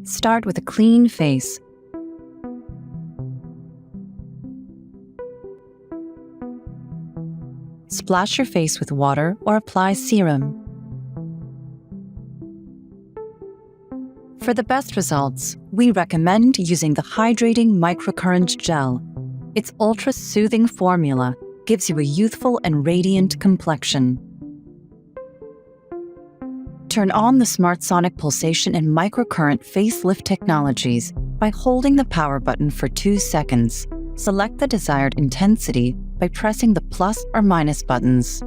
Start with a clean face. Splash your face with water or apply serum. For the best results, we recommend using the hydrating MicroCurrent gel. Its ultra-soothing formula gives you a youthful and radiant complexion. Turn on the Smart Sonic pulsation in MicroCurrent facelift technologies by holding the power button for 2 seconds. Select the desired intensity by pressing the plus or minus buttons.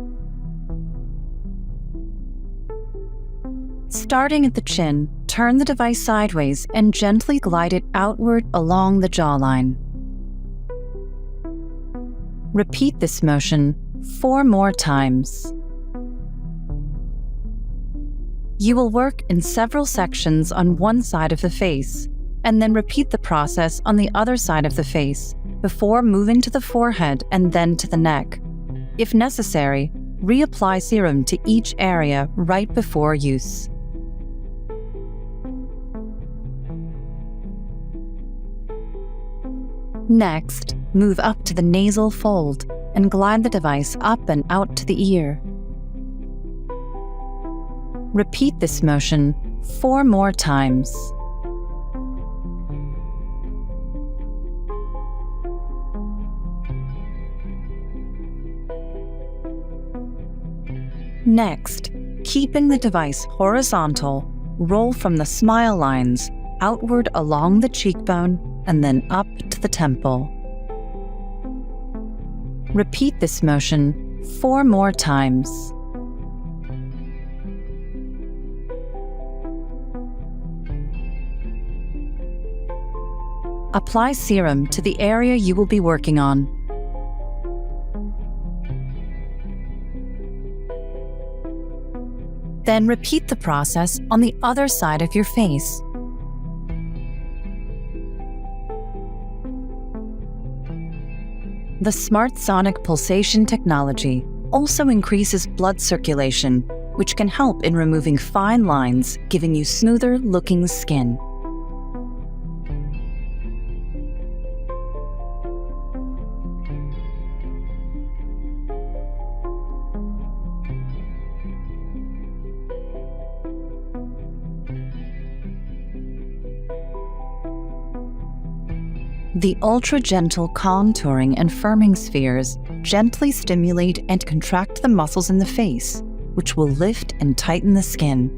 Starting at the chin, turn the device sideways and gently glide it outward along the jawline. Repeat this motion 4 more times. You will work in several sections on one side of the face, and then repeat the process on the other side of the face before moving to the forehead and then to the neck. If necessary, reapply serum to each area right before use. Next, move up to the nasal fold and glide the device up and out to the ear. Repeat this motion 4 more times. Next, keeping the device horizontal, roll from the smile lines outward along the cheekbone and then up to the temple. Repeat this motion 4 more times. Apply serum to the area you will be working on. Then repeat the process on the other side of your face. The Smart Sonic pulsation technology also increases blood circulation, which can help in removing fine lines, giving you smoother-looking skin. The ultra-gentle contouring and firming spheres gently stimulate and contract the muscles in the face, which will lift and tighten the skin.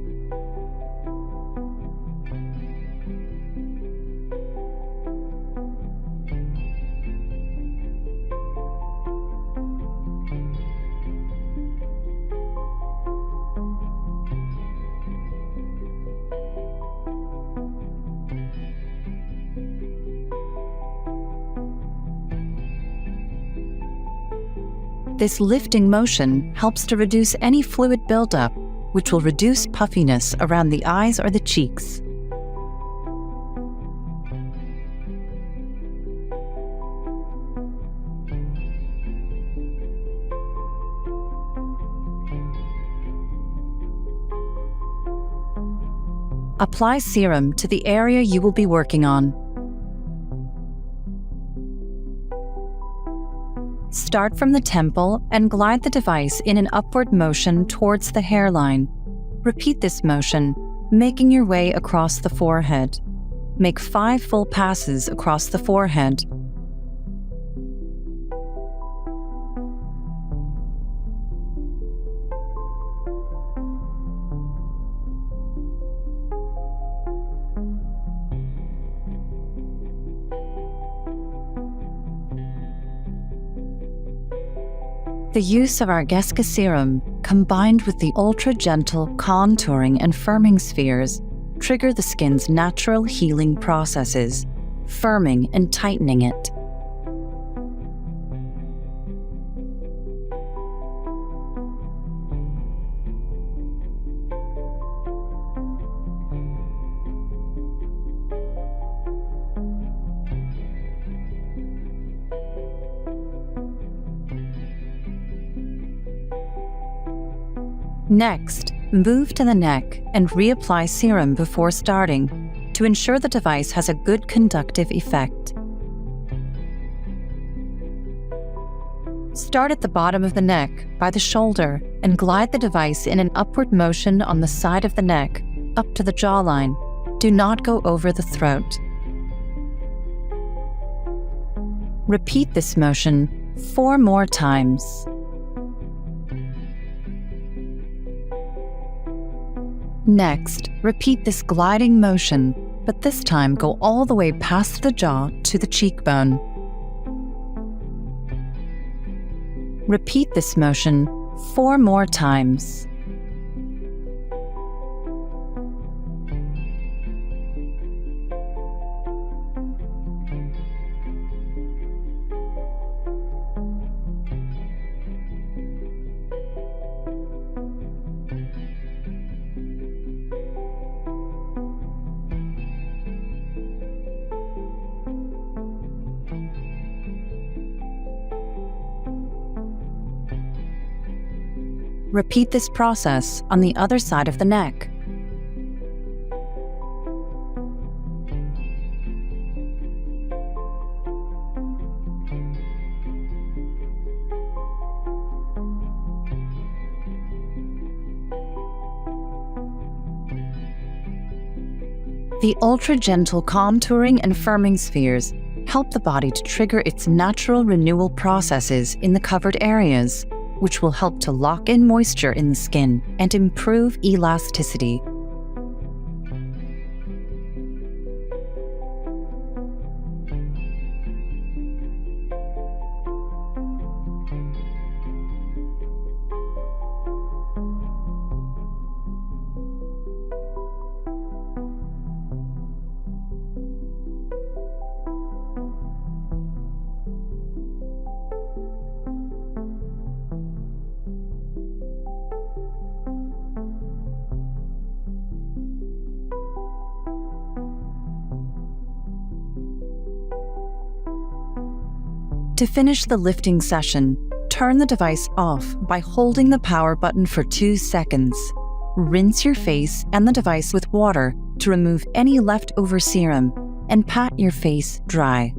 This lifting motion helps to reduce any fluid buildup, which will reduce puffiness around the eyes or the cheeks. Apply serum to the area you will be working on. Start from the temple and glide the device in an upward motion towards the hairline. Repeat this motion, making your way across the forehead. Make 5 full passes across the forehead. The use of our Geske serum, combined with the ultra-gentle contouring and firming spheres, trigger the skin's natural healing processes, firming and tightening it. Next, move to the neck and reapply serum before starting to ensure the device has a good conductive effect. Start at the bottom of the neck, by the shoulder, and glide the device in an upward motion on the side of the neck, up to the jawline. Do not go over the throat. Repeat this motion 4 more times. Next, repeat this gliding motion, but this time go all the way past the jaw to the cheekbone. Repeat this motion 4 more times. Repeat this process on the other side of the neck. The ultra-gentle contouring and firming spheres help the body to trigger its natural renewal processes in the covered areas, which will help to lock in moisture in the skin and improve elasticity. To finish the lifting session, turn the device off by holding the power button for 2 seconds. Rinse your face and the device with water to remove any leftover serum, and pat your face dry.